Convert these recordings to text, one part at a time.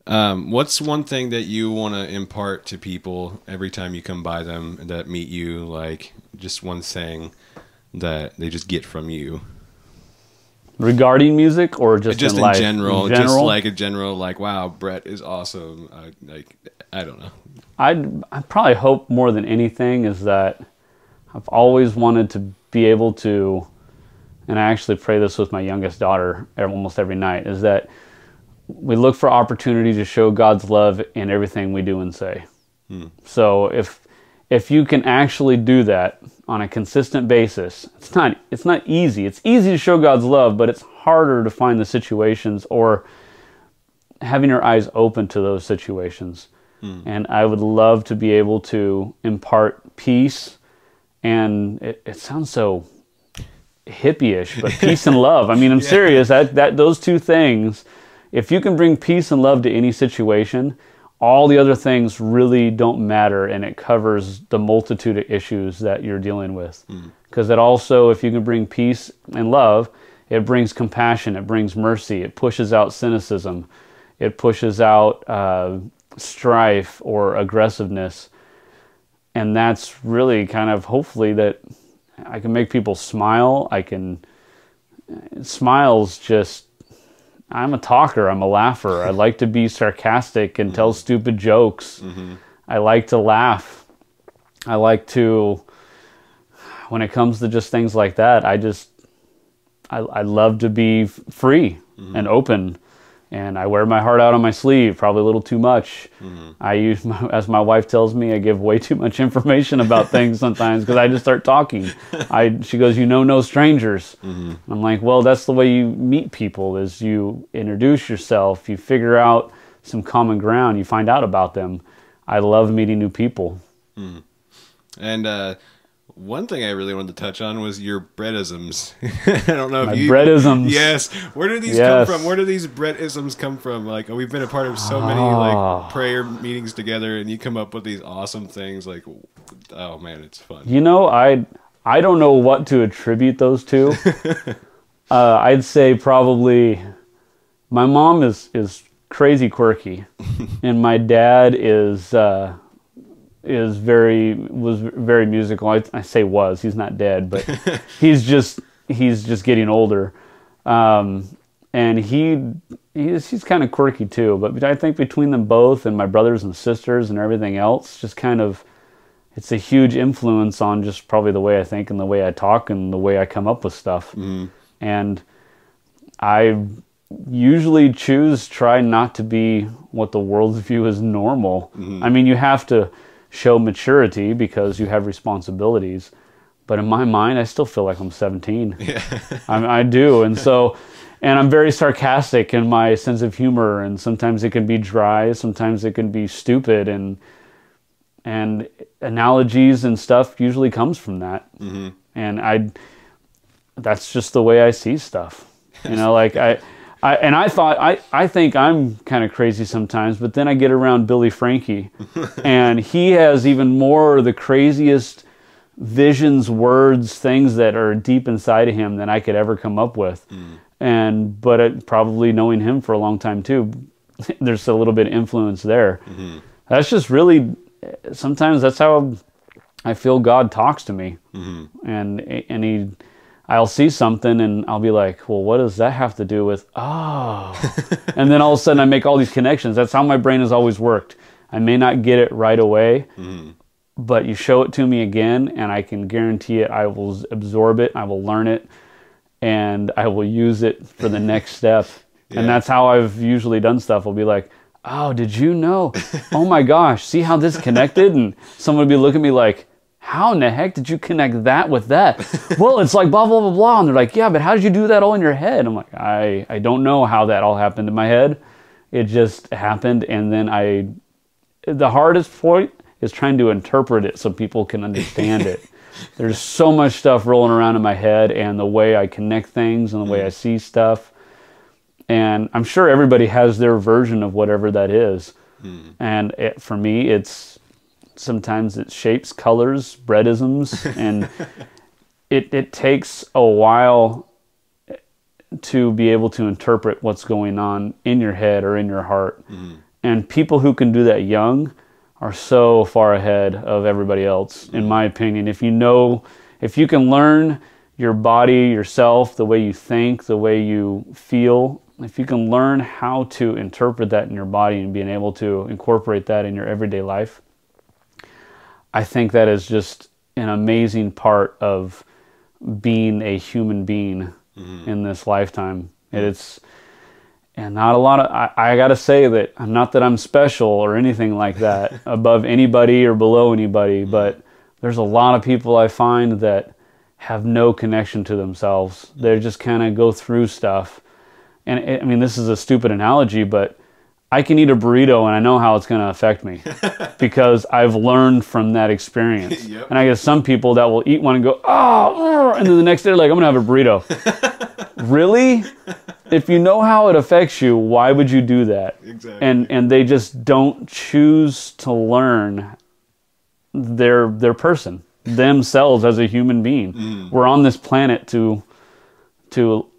What's one thing that you want to impart to people every time you come by them that meet you? Like just one thing that they just get from you. Regarding music or just in life? General, in general? Just like a general, like, wow, Bret is awesome. I don't know. I probably hope more than anything is that I've always wanted to be able to, and I actually pray this with my youngest daughter almost every night, is that we look for opportunity to show God's love in everything we do and say. So if you can actually do that on a consistent basis, it's not easy. It's easy to show God's love, but it's harder to find the situations or having your eyes open to those situations. And I would love to be able to impart peace, and it sounds so hippie-ish, but peace and love. I mean, I'm serious. That those two things, if you can bring peace and love to any situation, all the other things really don't matter, and it covers the multitude of issues that you're dealing with. Because it also, if you can bring peace and love, it brings compassion, it brings mercy, it pushes out cynicism, it pushes out strife or aggressiveness. And that's really kind of, hopefully, that I can make people smile. Smiles just, I'm a talker, I'm a laugher. I like to be sarcastic and tell stupid jokes. I like to laugh. I like to, when it comes to just things like that, I love to be free and open. And I wear my heart out on my sleeve, probably a little too much. I use, as my wife tells me, I give way too much information about things sometimes because I just start talking. She goes, "You know no strangers." I'm like, well, that's the way you meet people, is you introduce yourself, you figure out some common ground, you find out about them. I love meeting new people. And one thing I really wanted to touch on was your Bretisms. I don't know if you... Bretisms. Yes. Where do these come from? Where do these Bretisms come from? Like, we've been a part of so many like prayer meetings together, and you come up with these awesome things. Like, oh man, it's fun. You know, I don't know what to attribute those to. I'd say probably my mom is crazy quirky, and my dad was very musical. I say was, he's not dead, but he's just getting older. And he's kind of quirky too, but I think between them both and my brothers and sisters and everything else, just kind of, it's a huge influence on just probably the way I think and the way I talk and the way I come up with stuff. And I usually try not to be what the world's view as normal. I mean, you have to show maturity because you have responsibilities, but in my mind I still feel like I'm 17. I do. And so, and I'm very sarcastic in my sense of humor, and sometimes it can be dry, sometimes it can be stupid, and analogies and stuff usually comes from that. And that's just the way I see stuff, you know. Like I think I'm kind of crazy sometimes, but then I get around Billy Frankie, and he has even more of the craziest visions, words, things that are deep inside of him than I could ever come up with. But probably knowing him for a long time too, there's a little bit of influence there. That's just really, sometimes that's how I feel God talks to me. And I'll see something and I'll be like, well, what does that have to do with, and then all of a sudden I make all these connections. That's how my brain has always worked. I may not get it right away, but you show it to me again and I can guarantee it, I will absorb it, I will learn it, and I will use it for the next step. And that's how I've usually done stuff. I'll be like, oh, did you know? Oh my gosh, see how this connected? And someone would be looking at me like, how in the heck did you connect that with that? Well, it's like blah, blah, blah, blah. And they're like, yeah, but how did you do that all in your head? I'm like, I don't know how that all happened in my head. It just happened. And then the hardest point is trying to interpret it so people can understand it. There's so much stuff rolling around in my head, and the way I connect things and the way I see stuff. And I'm sure everybody has their version of whatever that is. And for me, sometimes it shapes colors, Bretisms, and it takes a while to be able to interpret what's going on in your head or in your heart. And people who can do that young are so far ahead of everybody else, in my opinion. If you can learn your body, yourself, the way you think, the way you feel, if you can learn how to interpret that in your body and being able to incorporate that in your everyday life, I think that is just an amazing part of being a human being in this lifetime. And not a lot of, I got to say that, not that I'm special or anything like that, above anybody or below anybody, but there's a lot of people I find that have no connection to themselves. They just kind of go through stuff. And I mean, this is a stupid analogy, but I can eat a burrito and I know how it's going to affect me because I've learned from that experience. Yep. And I guess some people that will eat one and go, oh, and then the next day they're like, I'm going to have a burrito. Really? If you know how it affects you, why would you do that? Exactly. And they just don't choose to learn their person, themselves as a human being. We're on this planet to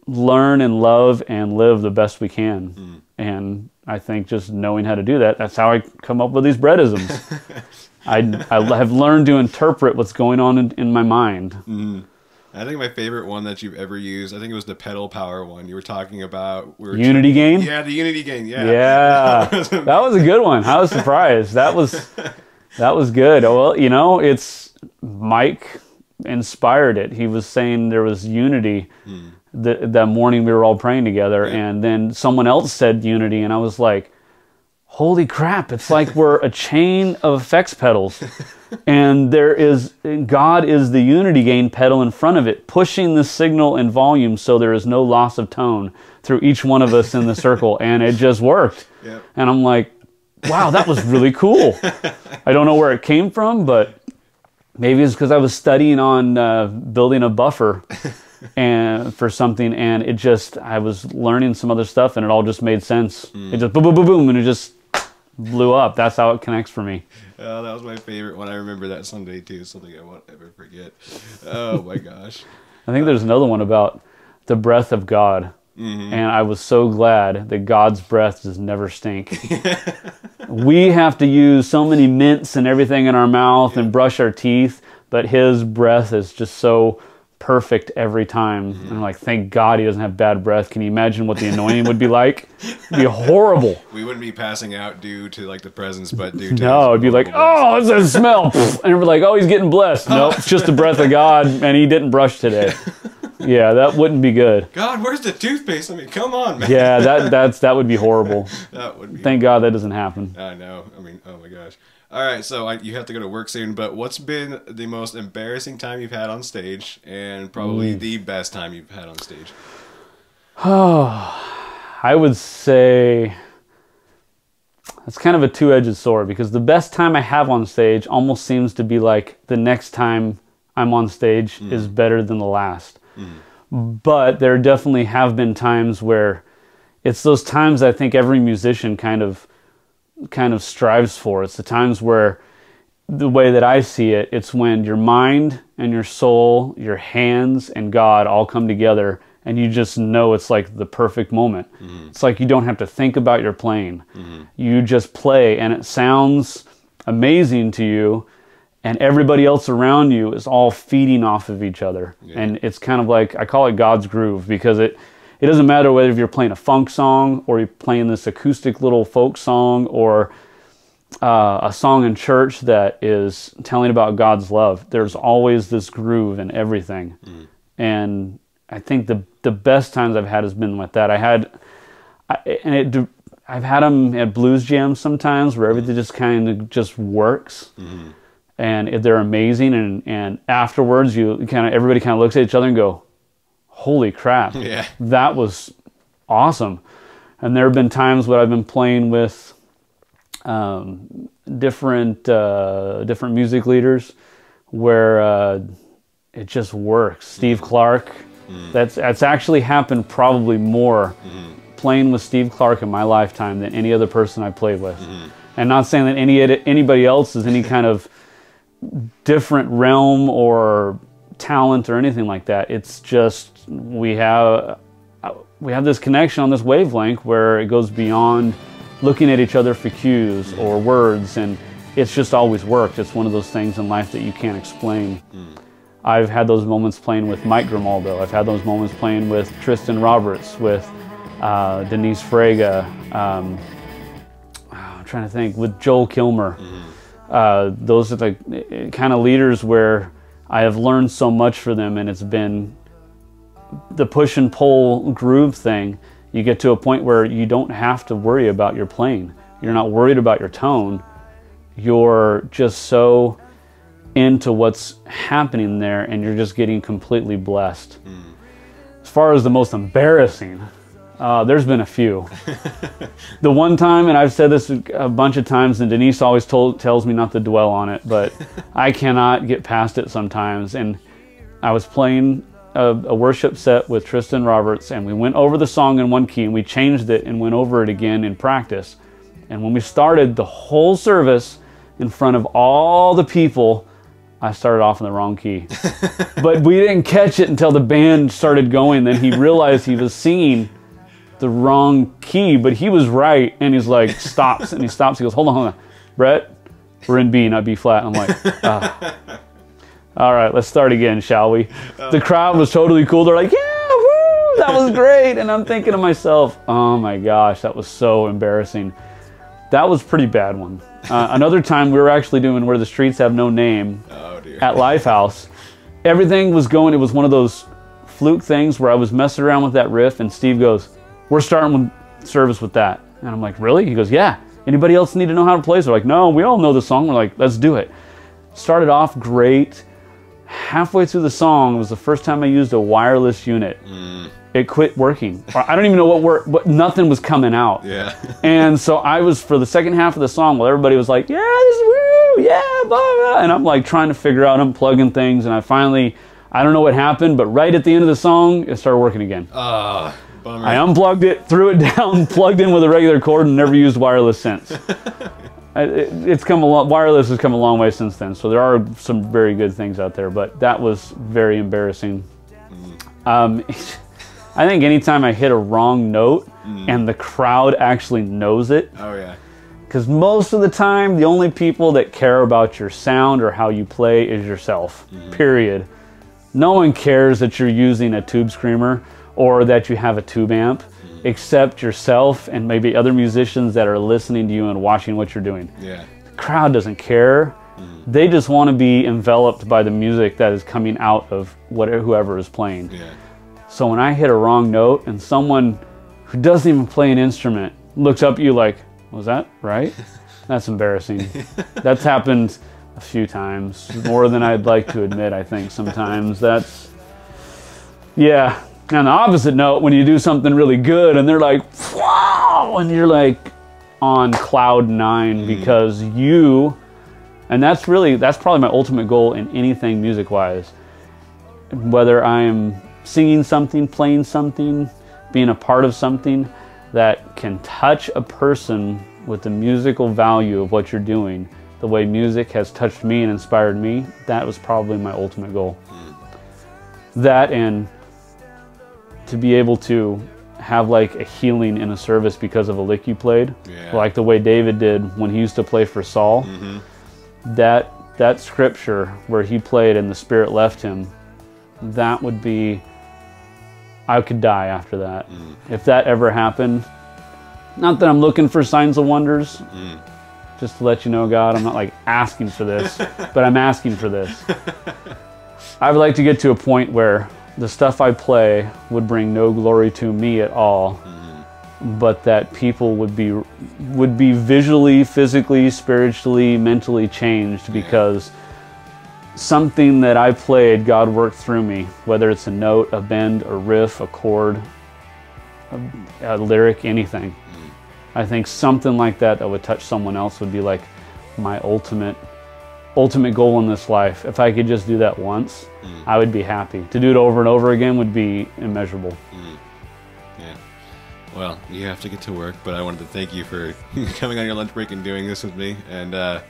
learn and love and live the best we can. And I think just knowing how to do that, that's how I come up with these Bretisms. I have learned to interpret what's going on in my mind. I think my favorite one that you've ever used, I think it was the pedal power one. You were talking about unity gain. Yeah, the unity gain. Yeah, yeah, that was a good one. I was surprised. That was good. Well, you know, it's Mike inspired it. He was saying there was unity. That morning we were all praying together, and then someone else said unity, and I was like, holy crap, it's like we're a chain of effects pedals. And God is the unity gain pedal in front of it, pushing the signal and volume so there is no loss of tone through each one of us in the circle, and it just worked. Yep. And I'm like, wow, that was really cool. I don't know where it came from, but maybe it's because I was studying on building a buffer and for something, and I was learning some other stuff, and it all just made sense. It just boom, boom, boom, boom, and it just blew up. That's how it connects for me. Oh, that was my favorite one. I remember that Sunday too. Something I won't ever forget. Oh my gosh. I think there's another one about the breath of God. And I was so glad that God's breath does never stink. We have to use so many mints and everything in our mouth and brush our teeth, but His breath is just so perfect every time. And I'm like, thank God He doesn't have bad breath. Can you imagine what the anointing would be like? It'd be horrible. We wouldn't be passing out due to like the presence, but due to no, it'd be like, oh, it's a smell, and we're like, oh, he's getting blessed. Nope, it's just the breath of God, and he didn't brush today. Yeah, that wouldn't be good. God, where's the toothpaste? I mean, come on, man. Yeah, that would be horrible. That would be. Thank God that doesn't happen. I know. I mean, oh my gosh. All right, so you have to go to work soon, but what's been the most embarrassing time you've had on stage, and probably the best time you've had on stage? Oh, I would say it's kind of a two-edged sword, because the best time I have on stage almost seems to be like the next time I'm on stage is better than the last. But there definitely have been times where it's those times I think every musician kind of strives for. It's the times where, the way that I see it, it's when your mind and your soul, your hands and God all come together, and you just know it's like the perfect moment. It's like you don't have to think about your playing. You just play, and it sounds amazing to you, and everybody else around you is all feeding off of each other. And it's kind of like, I call it God's groove, because it doesn't matter whether you're playing a funk song, or you're playing this acoustic little folk song, or a song in church that is telling about God's love. There's always this groove in everything. And I think the best times I've had has been with that. I've had them at blues jams sometimes, where everything just kind of just works. And they're amazing, and afterwards everybody kind of looks at each other and go, holy crap, that was awesome. And there have been times when I've been playing with different music leaders where it just works. Steve Clark, that's actually happened probably more playing with Steve Clark in my lifetime than any other person I played with. And not saying that anybody else is any kind of different realm or talent or anything like that. It's just we have this connection on this wavelength where it goes beyond looking at each other for cues or words, and it's just always worked. It's one of those things in life that you can't explain. I've had those moments playing with Mike Grimaldo. I've had those moments playing with Tristan Roberts, with Denise Frega. I'm trying to think, with Joel Kilmer. Those are the kind of leaders where I have learned so much for them, and it's been the push and pull groove thing. You get to a point where you don't have to worry about your playing. You're not worried about your tone. You're just so into what's happening there, and you're just getting completely blessed. As far as the most embarrassing, there's been a few. The one time, and I've said this a bunch of times, and Denise always tells me not to dwell on it, but I cannot get past it sometimes. And I was playing a worship set with Tristan Roberts, and we went over the song in one key, and we changed it and went over it again in practice. And when we started the whole service in front of all the people, I started off in the wrong key. But we didn't catch it until the band started going. Then he realized he was singing the wrong key, but he was right. And he's like, stops. And he stops. He goes, hold on. Bret, we're in B, not B flat. I'm like, all right, let's start again, shall we? The crowd was totally cool. They're like, yeah, woo, that was great. And I'm thinking to myself, oh my gosh, that was so embarrassing. That was a pretty bad one. Another time we were actually doing Where the Streets Have No Name at Lifehouse. Everything was going, it was one of those fluke things where I was messing around with that riff, and Steve goes, we're starting with service with that. And I'm like, really? He goes, yeah. Anybody else need to know how to play? So we're like, no, we all know the song. We're like, let's do it. Started off great. Halfway through the song, it was the first time I used a wireless unit. It quit working. I don't even know what worked, but nothing was coming out. Yeah. And so I was, for the second half of the song, while everybody was like, yeah, this is woo, yeah, blah, blah. And I'm like trying to figure out, unplugging things. And I finally, I don't know what happened, but right at the end of the song, it started working again. Bummer. I unplugged it, threw it down, plugged in with a regular cord, and never used wireless since. It's come a lot. Wireless has come a long way since then. So there are some very good things out there, but that was very embarrassing. I think anytime I hit a wrong note and the crowd actually knows it. Oh yeah. Because most of the time, the only people that care about your sound or how you play is yourself. Period. No one cares that you're using a tube screamer or that you have a tube amp, except yourself and maybe other musicians that are listening to you and watching what you're doing. Yeah. The crowd doesn't care. They just want to be enveloped by the music that is coming out of whoever is playing. Yeah. So when I hit a wrong note and someone who doesn't even play an instrument looks up at you like, was that right? That's embarrassing. That's happened a few times, more than I'd like to admit, I think sometimes. That's, yeah. On the opposite note, when you do something really good and they're like, wow, and you're like on cloud nine because you, and that's probably my ultimate goal in anything music-wise. Whether I'm singing something, playing something, being a part of something that can touch a person with the musical value of what you're doing, the way music has touched me and inspired me, that was probably my ultimate goal. That, and to be able to have like a healing in a service because of a lick you played, like the way David did when he used to play for Saul. That scripture where he played and the Spirit left him, that would be, I could die after that. If that ever happened, not that I'm looking for signs and wonders, just to let you know, God, I'm not like asking for this, but I'm asking for this. I would like to get to a point where the stuff I play would bring no glory to me at all, but that people would be visually, physically, spiritually, mentally changed because something that I played, God worked through me, whether it's a note, a bend, a riff, a chord, a lyric, anything. I think something like that would touch someone else would be like my ultimate goal in this life. If I could just do that once, I would be happy. To do it over and over again would be immeasurable. Yeah. Well, you have to get to work, but I wanted to thank you for coming on your lunch break and doing this with me. And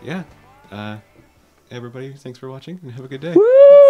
yeah, everybody, thanks for watching and have a good day. Woo!